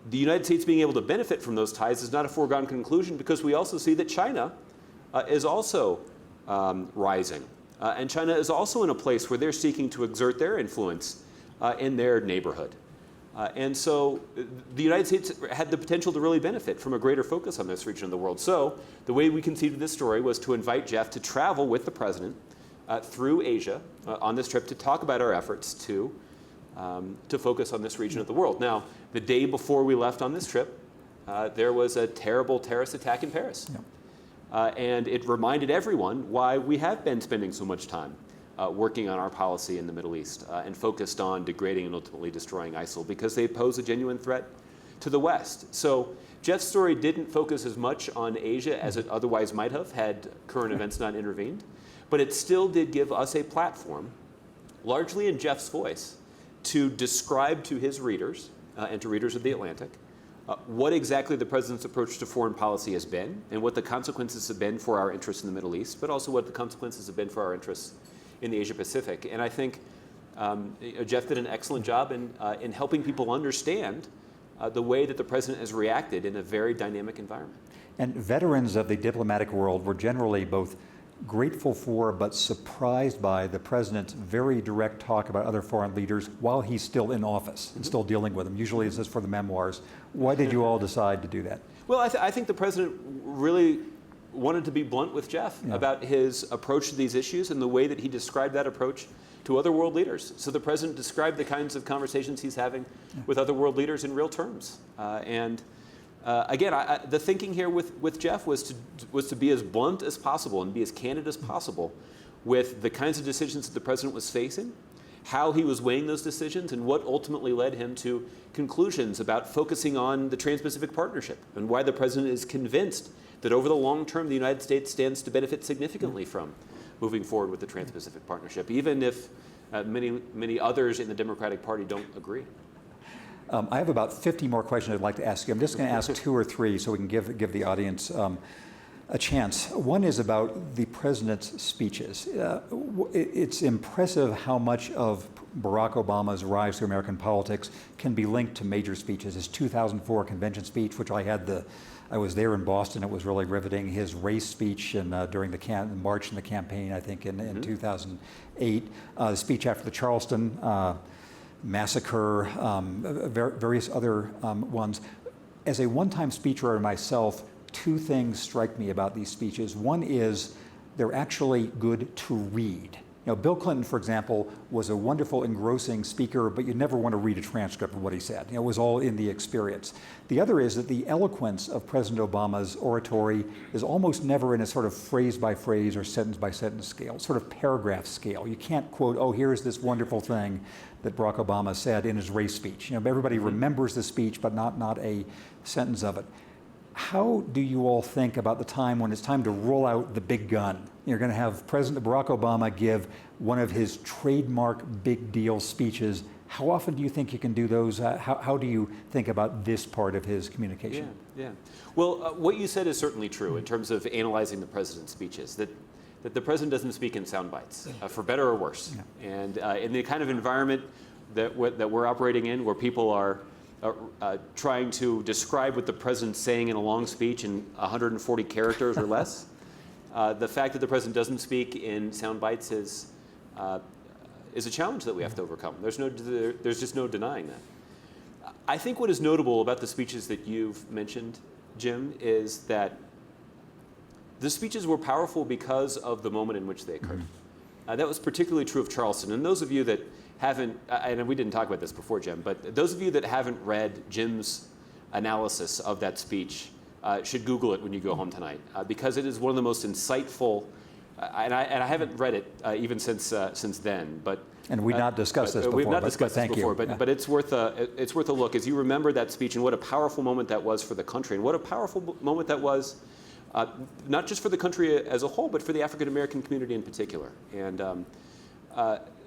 the United States being able to benefit from those ties is not a foregone conclusion, because we also see that China is also rising. And China is also in a place where they're seeking to exert their influence in their neighborhood. And so the United States had the potential to really benefit from a greater focus on this region of the world. So the way we conceived this story was to invite Jeff to travel with the president through Asia on this trip to talk about our efforts to focus on this region of the world. Now, the day before we left on this trip, there was a terrible terrorist attack in Paris. Yep. And it reminded everyone why we have been spending so much time working on our policy in the Middle East and focused on degrading and ultimately destroying ISIL, because they pose a genuine threat to the West. So Jeff's story didn't focus as much on Asia as it otherwise might have had current events not intervened, but it still did give us a platform, largely in Jeff's voice, to describe to his readers and to readers of The Atlantic what exactly the president's approach to foreign policy has been, and what the consequences have been for our interests in the Middle East, but also what the consequences have been for our interests in the Asia Pacific. And I think Jeff did an excellent job in helping people understand the way that the president has reacted in a very dynamic environment. And veterans of the diplomatic world were generally both grateful for but surprised by the president's very direct talk about other foreign leaders while he's still in office and still dealing with them. Usually it's just for the memoirs. Why did you all decide to do that? Well, I think the president really wanted to be blunt with Jeff about his approach to these issues and the way that he described that approach to other world leaders. So the president described the kinds of conversations he's having with other world leaders in real terms. Again, the thinking here with Jeff was to be as blunt as possible and be as candid as possible with the kinds of decisions that the president was facing, how he was weighing those decisions, and what ultimately led him to conclusions about focusing on the Trans-Pacific Partnership, and why the president is convinced that over the long term the United States stands to benefit significantly from moving forward with the Trans-Pacific Partnership, even if many others in the Democratic Party don't agree. I have about 50 more questions I'd like to ask you. I'm just going to ask 2 or 3 so we can give the audience a chance. One is about the president's speeches. It's impressive how much of Barack Obama's rise to American politics can be linked to major speeches. His 2004 convention speech, which I was there in Boston. It was really riveting. His race speech during the march in the campaign, I think, in 2008. The speech after the Charleston massacre, various other ones. As a one-time speechwriter myself, 2 things strike me about these speeches. One is they're actually good to read. Bill Clinton, for example, was a wonderful, engrossing speaker, but you never want to read a transcript of what he said. It was all in the experience. The other is that the eloquence of President Obama's oratory is almost never in a sort of phrase-by-phrase or sentence-by-sentence scale, sort of paragraph scale. You can't quote, oh, here's this wonderful thing that Barack Obama said in his race speech. Everybody remembers the speech, but not a sentence of it. How do you all think about the time when it's time to roll out the big gun? You're going to have President Barack Obama give one of his trademark big deal speeches. How often do you think you can do those? How do you think about this part of his communication? Yeah. Well, what you said is certainly true in terms of analyzing the president's speeches, that the president doesn't speak in sound bites, for better or worse. Yeah. And in the kind of environment that we're operating in, where people are trying to describe what the president's saying in a long speech in 140 characters or less, the fact that the president doesn't speak in sound bites is a challenge that we have to overcome. There's just no denying that. I think what is notable about the speeches that you've mentioned, Jim, is that the speeches were powerful because of the moment in which they occurred. That was particularly true of Charleston. And those of you that haven't, and we didn't talk about this before, Jim, but those of you that haven't read Jim's analysis of that speech should Google it when you go home tonight, because it is one of the most insightful and I haven't read it even since then, but. And we've not discussed this before. We've not discussed this before, you. but it's worth a look as you remember that speech and what a powerful moment that was for the country, and what a powerful moment that was, not just for the country as a whole, but for the African American community in particular. And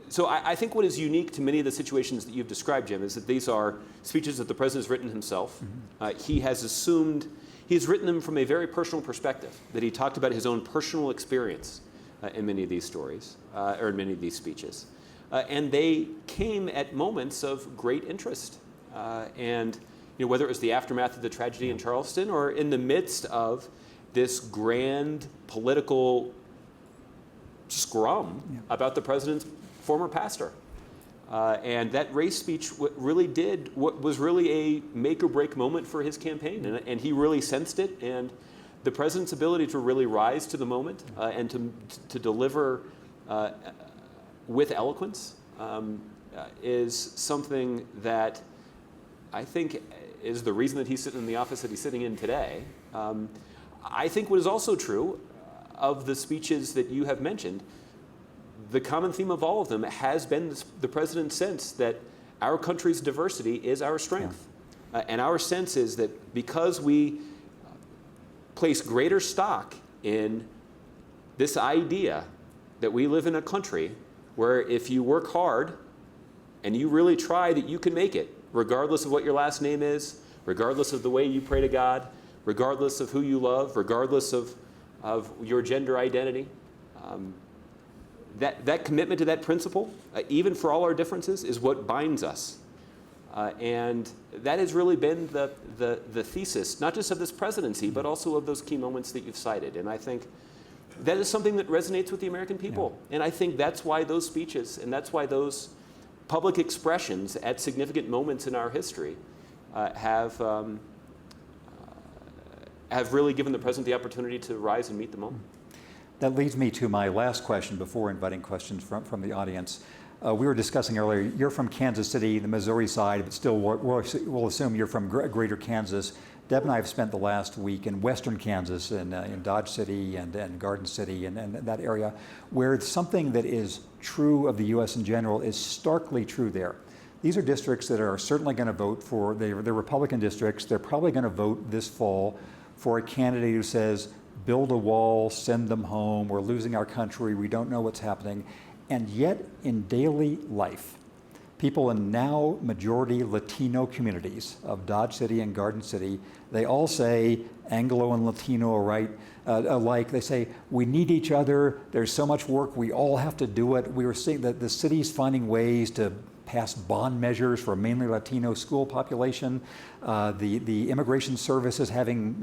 so I think what is unique to many of the situations that you've described, Jim, is that these are speeches that the president has written himself. Mm-hmm. He's written them from a very personal perspective, that he talked about his own personal experience in many of these stories, or in many of these speeches. And they came at moments of great interest. And whether it was the aftermath of the tragedy in Charleston or in the midst of this grand political scrum about the president's former pastor. And that race speech was really a make or break moment for his campaign. And he really sensed it. And the president's ability to really rise to the moment and to deliver with eloquence is something that I think is the reason that he's sitting in the office that he's sitting in today. I think what is also true of the speeches that you have mentioned, the common theme of all of them has been the president's sense that our country's diversity is our strength. And our sense is that because we place greater stock in this idea that we live in a country where if you work hard and you really try, that you can make it, regardless of what your last name is, regardless of the way you pray to God, regardless of who you love, regardless of your gender identity. That commitment to that principle, even for all our differences, is what binds us. And that has really been the thesis, not just of this presidency, but also of those key moments that you've cited. And I think that is something that resonates with the American people. Yeah. And I think that's why those speeches and that's why those public expressions at significant moments in our history have really given the president the opportunity to rise and meet the moment. That leads me to my last question before inviting questions from the audience. We were discussing earlier, you're from Kansas City, the Missouri side, but still we'll assume you're from greater Kansas. Deb and I have spent the last week in western Kansas, in Dodge City and Garden City and that area, where something that is true of the U.S. in general is starkly true there. These are districts that are certainly going to vote for, they're Republican districts, they're probably going to vote this fall for a candidate who says, build a wall, send them home, we're losing our country, we don't know what's happening. And yet, in daily life, people in now majority Latino communities of Dodge City and Garden City, they all say, Anglo and Latino alike, they say, we need each other, there's so much work, we all have to do it. We were seeing that the city's finding ways to pass bond measures for a mainly Latino school population. The immigration service is having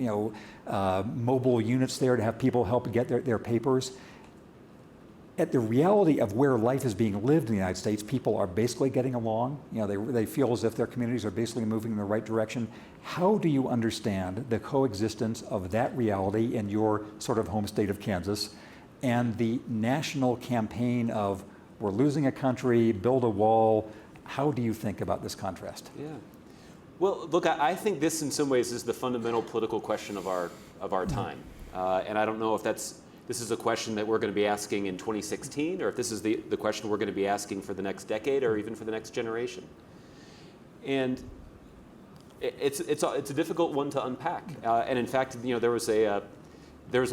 mobile units there to have people help get their papers. At the reality of where life is being lived in the United States, people are basically getting along. They feel as if their communities are basically moving in the right direction. How do you understand the coexistence of that reality in your sort of home state of Kansas and the national campaign of we're losing a country, build a wall? How do you think about this contrast? Yeah. Well, look, I think this in some ways is the fundamental political question of our time. And I don't know if this is a question that we're going to be asking in 2016, or if this is the question we're going to be asking for the next decade, or even for the next generation. And it's a difficult one to unpack. And in fact, there was a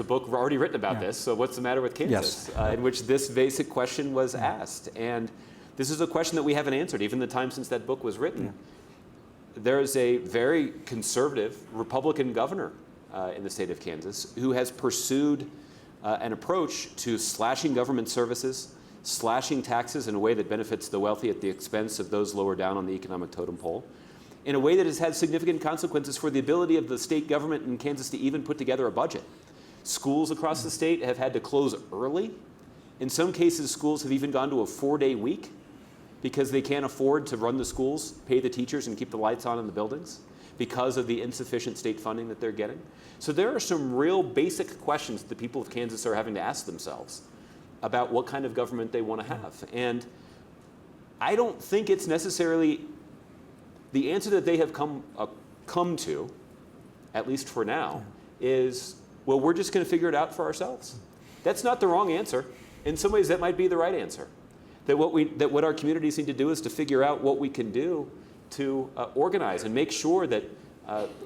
book already written about this. So what's the matter with Kansas? Yes. In which this basic question was asked, and this is a question that we haven't answered, even the time since that book was written. Yeah. There is a very conservative Republican governor in the state of Kansas who has pursued an approach to slashing government services, slashing taxes in a way that benefits the wealthy at the expense of those lower down on the economic totem pole, in a way that has had significant consequences for the ability of the state government in Kansas to even put together a budget. Schools across the state have had to close early. In some cases, schools have even gone to a 4-day week because they can't afford to run the schools, pay the teachers, and keep the lights on in the buildings because of the insufficient state funding that they're getting. So there are some real basic questions that the people of Kansas are having to ask themselves about what kind of government they want to have. And I don't think it's necessarily the answer that they have come to, at least for now, is, well, we're just going to figure it out for ourselves. That's not the wrong answer. In some ways, that might be the right answer. That what our communities need to do is to figure out what we can do to organize and make sure that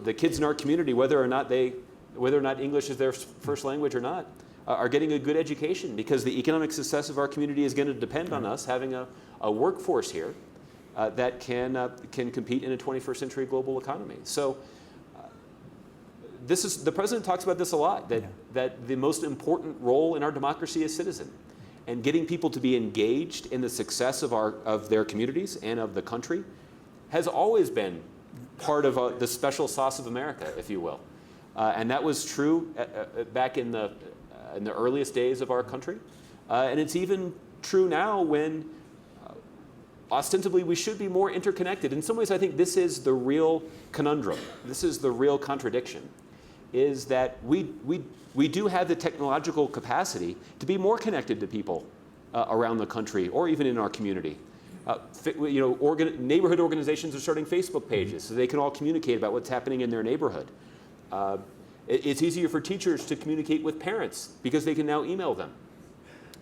the kids in our community, whether or not English is their first language or not, are getting a good education, because the economic success of our community is going to depend on us having a workforce here that can compete in a 21st century global economy. So the president talks about this a lot, that the most important role in our democracy is citizen. And getting people to be engaged in the success of their communities and of the country has always been part of the special sauce of America, if you will. And that was true back in the earliest days of our country. And it's even true now when ostensibly we should be more interconnected. In some ways, I think this is the real conundrum. This is the real contradiction, is that we do have the technological capacity to be more connected to people around the country or even in our community. Neighborhood organizations are starting Facebook pages so they can all communicate about what's happening in their neighborhood. It's easier for teachers to communicate with parents because they can now email them.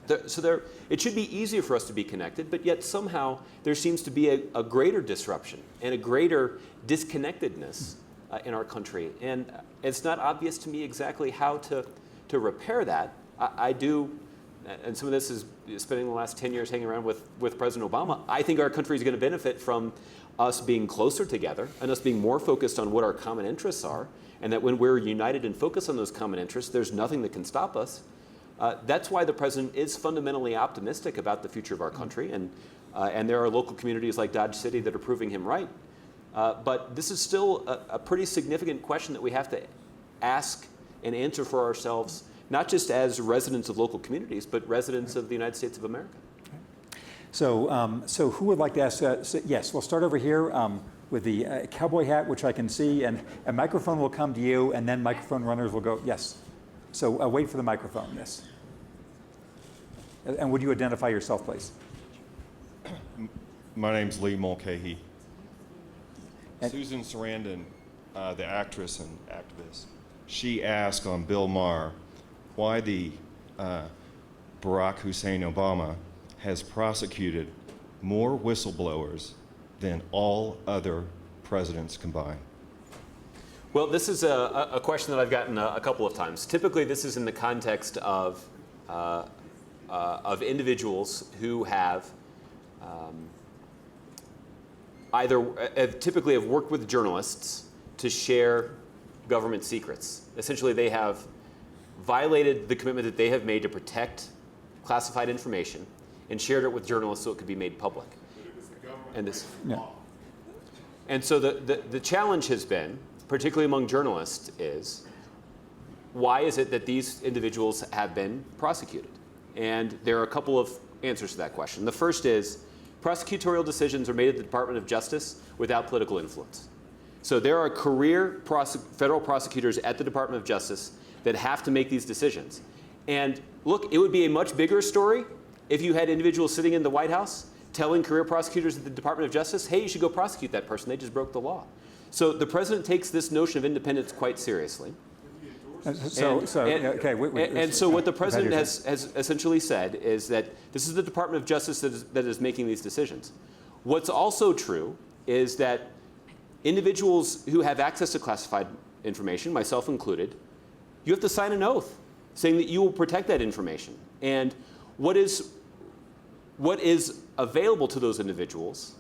It should be easier for us to be connected, but yet somehow there seems to be a greater disruption and a greater disconnectedness in our country. And it's not obvious to me exactly how to repair that. I do, and some of this is spending the last 10 years hanging around with President Obama. I think our country is going to benefit from us being closer together and us being more focused on what our common interests are, and that when we're united and focused on those common interests, there's nothing that can stop us. That's why the president is fundamentally optimistic about the future of our country, and there are local communities like Dodge City that are proving him right. But this is still a pretty significant question that we have to ask and answer for ourselves, not just as residents of local communities, but residents of the United States of America. So who would like to ask? Yes, we'll start over here with the cowboy hat, which I can see, and a microphone will come to you, and then microphone runners will go. Yes. So wait for the microphone. Yes. And would you identify yourself, please? My name's Lee Mulcahy. Susan Sarandon, the actress and activist, she asked on Bill Maher why the Barack Hussein Obama has prosecuted more whistleblowers than all other presidents combined. Well, this is a question that I've gotten a couple of times. Typically, this is in the context of individuals who have typically have worked with journalists to share government secrets. Essentially, they have violated the commitment that they have made to protect classified information and shared it with journalists so it could be made public. But it was the government law. And so the challenge has been, particularly among journalists, is why is it that these individuals have been prosecuted? And there are a couple of answers to that question. The first is prosecutorial decisions are made at the Department of Justice without political influence. So there are career federal prosecutors at the Department of Justice that have to make these decisions. And look, it would be a much bigger story if you had individuals sitting in the White House telling career prosecutors at the Department of Justice, hey, you should go prosecute that person, they just broke the law. So the president takes this notion of independence quite seriously. And so what the president has essentially said is that this is the Department of Justice that is making these decisions. What's also true is that individuals who have access to classified information, myself included, you have to sign an oath saying that you will protect that information. And what is available to those individuals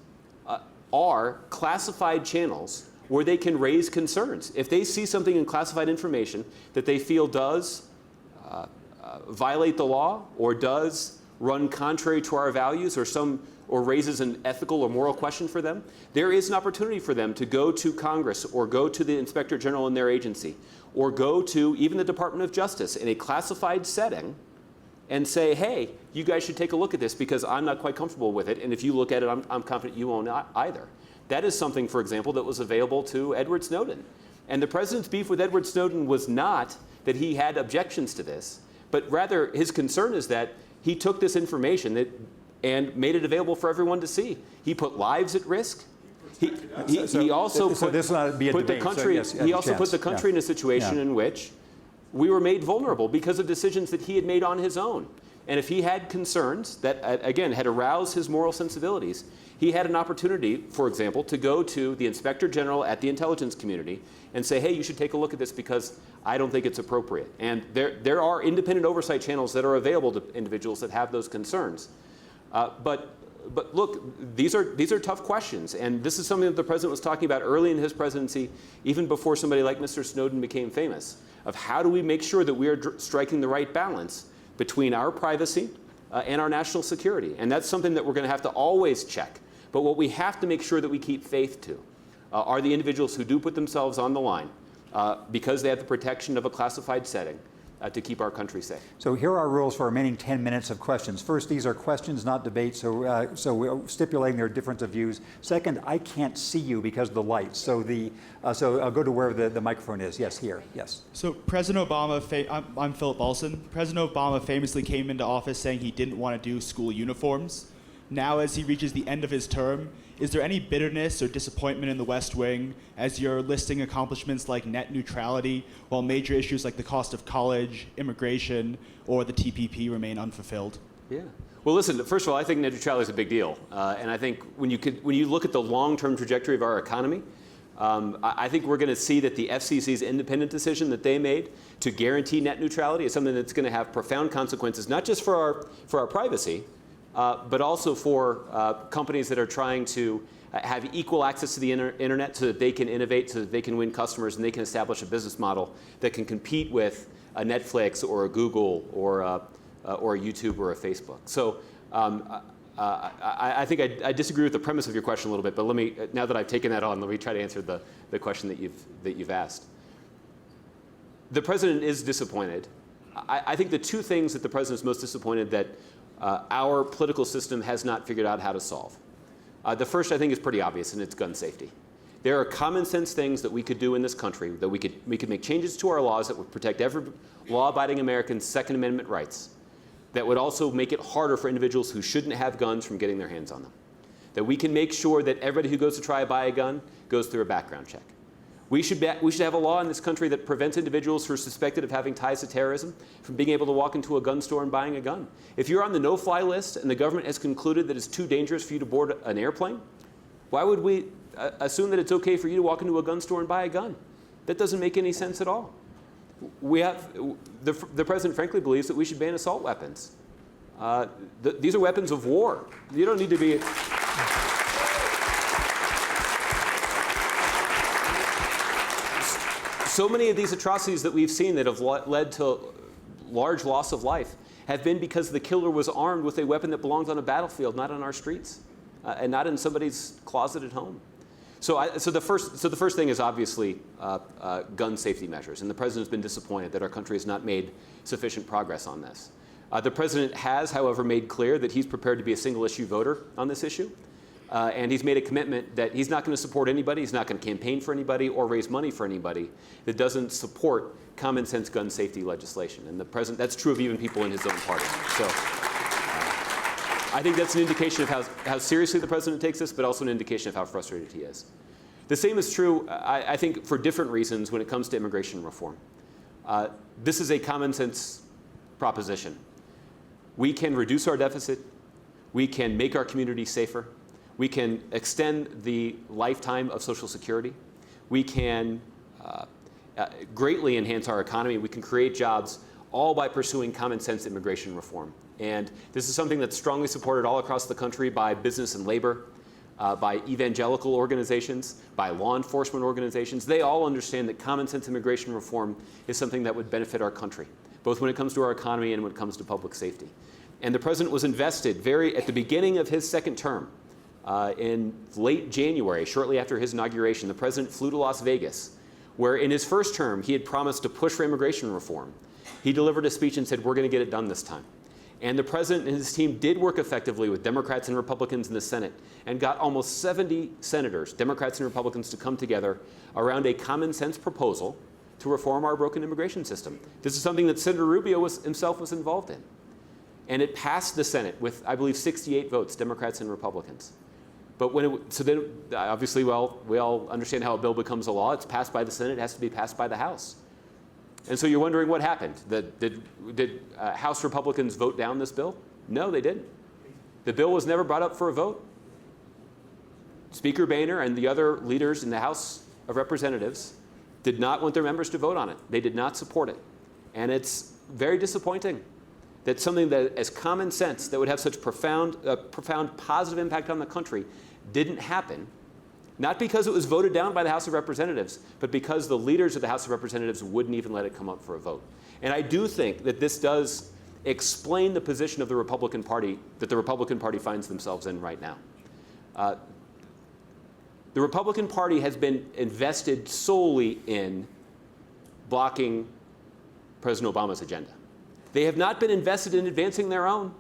are classified channels where they can raise concerns. If they see something in classified information that they feel does violate the law or does run contrary to our values or raises an ethical or moral question for them, there is an opportunity for them to go to Congress or go to the Inspector General in their agency or go to even the Department of Justice in a classified setting and say, hey, you guys should take a look at this because I'm not quite comfortable with it, and if you look at it, I'm confident you won't either. That is something, for example, that was available to Edward Snowden. And the president's beef with Edward Snowden was not that he had objections to this, but rather his concern is that he took this information and made it available for everyone to see. He put lives at risk. He also put the country in a situation in which we were made vulnerable because of decisions that he had made on his own. And if he had concerns that, again, had aroused his moral sensibilities, he had an opportunity, for example, to go to the Inspector General at the intelligence community and say, hey, you should take a look at this because I don't think it's appropriate. And there are independent oversight channels that are available to individuals that have those concerns. But look, these are tough questions. And this is something that the president was talking about early in his presidency, even before somebody like Mr. Snowden became famous, of how do we make sure that we are striking the right balance between our privacy and our national security. And that's something that we're going to have to always check. But what we have to make sure that we keep faith to are the individuals who do put themselves on the line because they have the protection of a classified setting to keep our country safe. So here are our rules for remaining 10 minutes of questions. First, these are questions, not debates, so we're stipulating their difference of views. Second, I can't see you because of the lights, so I'll go to where the microphone is. Yes, here, yes. So President Obama, I'm Philip Balson. President Obama famously came into office saying he didn't want to do school uniforms. Now, as he reaches the end of his term, is there any bitterness or disappointment in the West Wing as you're listing accomplishments like net neutrality, while major issues like the cost of college, immigration, or the TPP remain unfulfilled? Yeah. Well, listen, first of all, I think net neutrality is a big deal. And I think when you look at the long-term trajectory of our economy, I think we're going to see that the FCC's independent decision that they made to guarantee net neutrality is something that's going to have profound consequences, not just for our privacy, but also for companies that are trying to have equal access to the internet so that they can innovate, so that they can win customers, and they can establish a business model that can compete with a Netflix or a Google or a YouTube or a Facebook. So I think I disagree with the premise of your question a little bit, but let me, now that I've taken that on, let me try to answer the question that you've asked. The president is disappointed. I think the two things that the president is most disappointed that our political system has not figured out how to solve. The first, I think, is pretty obvious, and it's gun safety. There are common sense things that we could do in this country, that we could make changes to our laws that would protect every law-abiding American's Second Amendment rights, that would also make it harder for individuals who shouldn't have guns from getting their hands on them. That we can make sure that everybody who goes to try to buy a gun goes through a background check. We should have a law in this country that prevents individuals who are suspected of having ties to terrorism from being able to walk into a gun store and buying a gun. If you're on the no-fly list and the government has concluded that it's too dangerous for you to board an airplane, why would we assume that it's okay for you to walk into a gun store and buy a gun? That doesn't make any sense at all. The president frankly believes that we should ban assault weapons. These are weapons of war. You don't need to be... So many of these atrocities that we've seen that have led to large loss of life have been because the killer was armed with a weapon that belongs on a battlefield, not on our streets, and not in somebody's closet at home. So the first thing is obviously gun safety measures, and the president has been disappointed that our country has not made sufficient progress on this. The president has, however, made clear that he's prepared to be a single-issue voter on this issue. And he's made a commitment that he's not going to support anybody, he's not going to campaign for anybody or raise money for anybody that doesn't support common sense gun safety legislation. And the president, that's true of even people in his own party. So I think that's an indication of how seriously the president takes this, but also an indication of how frustrated he is. The same is true, I think, for different reasons when it comes to immigration reform. This is a common sense proposition. We can reduce our deficit, we can make our community safer, we can extend the lifetime of Social Security. We can greatly enhance our economy. We can create jobs, all by pursuing common sense immigration reform. And this is something that's strongly supported all across the country by business and labor, by evangelical organizations, by law enforcement organizations. They all understand that common sense immigration reform is something that would benefit our country, both when it comes to our economy and when it comes to public safety. And the president was invested at the beginning of his second term. In late January, shortly after his inauguration, the president flew to Las Vegas, where in his first term he had promised to push for immigration reform. He delivered a speech and said, we're going to get it done this time. And the president and his team did work effectively with Democrats and Republicans in the Senate and got almost 70 senators, Democrats and Republicans, to come together around a common sense proposal to reform our broken immigration system. This is something that Senator Rubio himself was involved in. And it passed the Senate with, I believe, 68 votes, Democrats and Republicans. But then obviously, well, we all understand how a bill becomes a law. It's passed by the Senate, it has to be passed by the House. And so you're wondering what happened. Did House Republicans vote down this bill? No, they didn't. The bill was never brought up for a vote. Speaker Boehner and the other leaders in the House of Representatives did not want their members to vote on it. They did not support it. And it's very disappointing that something that as common sense, that would have such profound positive impact on the country, didn't happen. Not because it was voted down by the House of Representatives, but because the leaders of the House of Representatives wouldn't even let it come up for a vote. And I do think that this does explain the position of the Republican Party that the Republican Party finds themselves in right now. The Republican Party has been invested solely in blocking President Obama's agenda. They have not been invested in advancing their own.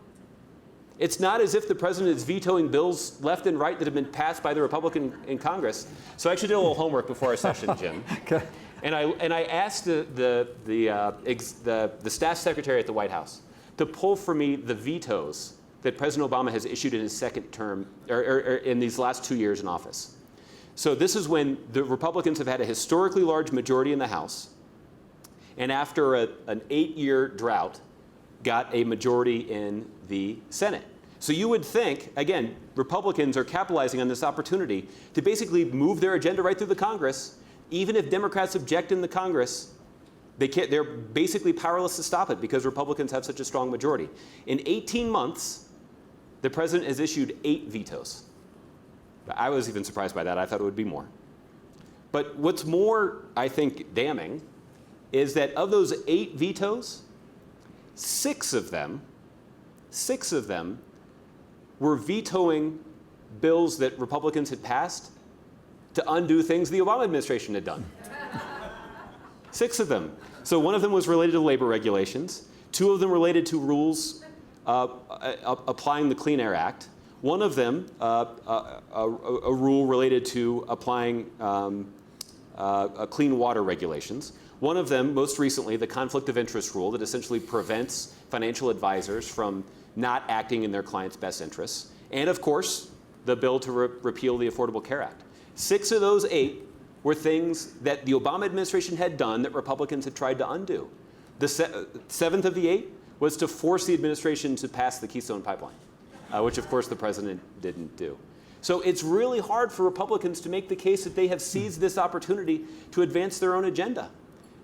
It's not as if the president is vetoing bills left and right that have been passed by the Republican in Congress. So I actually did a little homework before our session, Jim. Okay. And I asked the staff secretary at the White House to pull for me the vetoes that President Obama has issued in his second term, or in these last 2 years in office. So this is when the Republicans have had a historically large majority in the House, and after an 8-year drought, got a majority in the Senate. So you would think, again, Republicans are capitalizing on this opportunity to basically move their agenda right through the Congress. Even if Democrats object in the Congress, they're basically powerless to stop it because Republicans have such a strong majority. In 18 months, the president has issued 8 vetoes. I was even surprised by that. I thought it would be more. But what's more, I think, damning is that of those 8 vetoes, 6 of them were vetoing bills that Republicans had passed to undo things the Obama administration had done. 6 of them. So one of them was related to labor regulations. 2 of them related to rules applying the Clean Air Act. One of them, a rule related to applying clean water regulations. One of them, most recently, the conflict of interest rule that essentially prevents financial advisors from not acting in their clients' best interests. And of course, the bill to repeal the Affordable Care Act. 6 of those 8 were things that the Obama administration had done that Republicans had tried to undo. The 7th of the 8 was to force the administration to pass the Keystone Pipeline, which of course the president didn't do. So it's really hard for Republicans to make the case that they have seized this opportunity to advance their own agenda.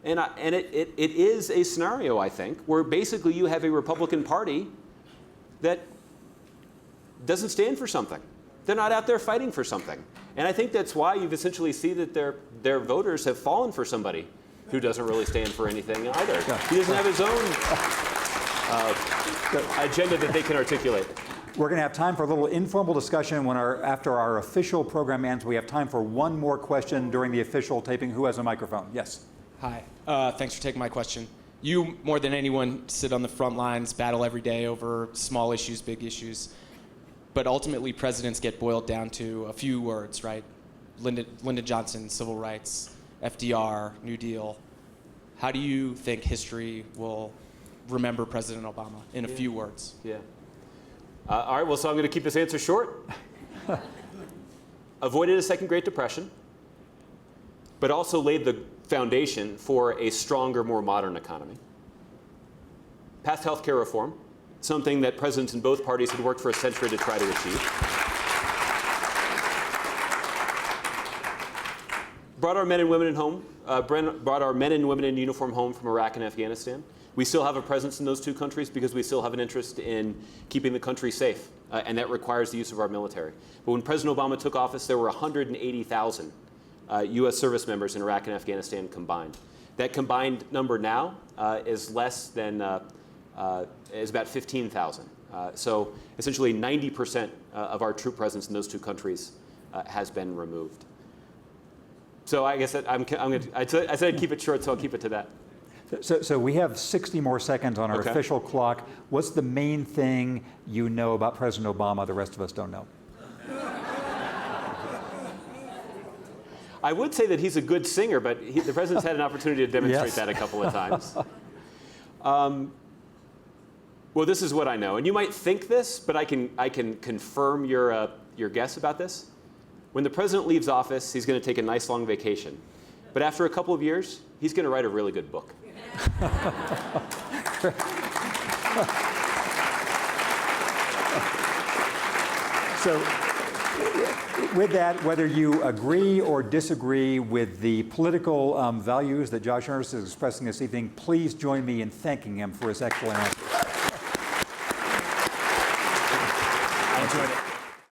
And it is a scenario, I think, where basically you have a Republican Party that doesn't stand for something. They're not out there fighting for something. And I think that's why you've essentially seen that their voters have fallen for somebody who doesn't really stand for anything either. Yeah. He doesn't have his own agenda that they can articulate. We're going to have time for a little informal discussion after our official program ends. We have time for one more question during the official taping. Who has a microphone? Yes. Hi. Thanks for taking my question. You, more than anyone, sit on the front lines, battle every day over small issues, big issues. But ultimately, presidents get boiled down to a few words, right? Lyndon Johnson, civil rights, FDR, New Deal. How do you think history will remember President Obama in a few words? Yeah. All right, well, so I'm going to keep this answer short. Avoided a second Great Depression, but also laid the foundation for a stronger, more modern economy. Passed health care reform, something that presidents in both parties had worked for a century to try to achieve. Brought our men and women in uniform home from Iraq and Afghanistan. We still have a presence in those 2 countries because we still have an interest in keeping the country safe, and that requires the use of our military. But when President Obama took office, there were 180,000 U.S. service members in Iraq and Afghanistan combined. That combined number now is less than, is about 15,000. So essentially 90% of our troop presence in those 2 countries has been removed. So I guess I said I'd keep it short, so I'll keep it to that. So we have 60 more seconds on our official clock. What's the main thing you know about President Obama the rest of us don't know? I would say that he's a good singer, but the president's had an opportunity to demonstrate that a couple of times. Well, this is what I know. And you might think this, but I can confirm your guess about this. When the president leaves office, he's going to take a nice long vacation. But after a couple of years, he's going to write a really good book. So with that, whether you agree or disagree with the political values that Josh Earnest is expressing this evening, please join me in thanking him for his excellent answer. I enjoyed it.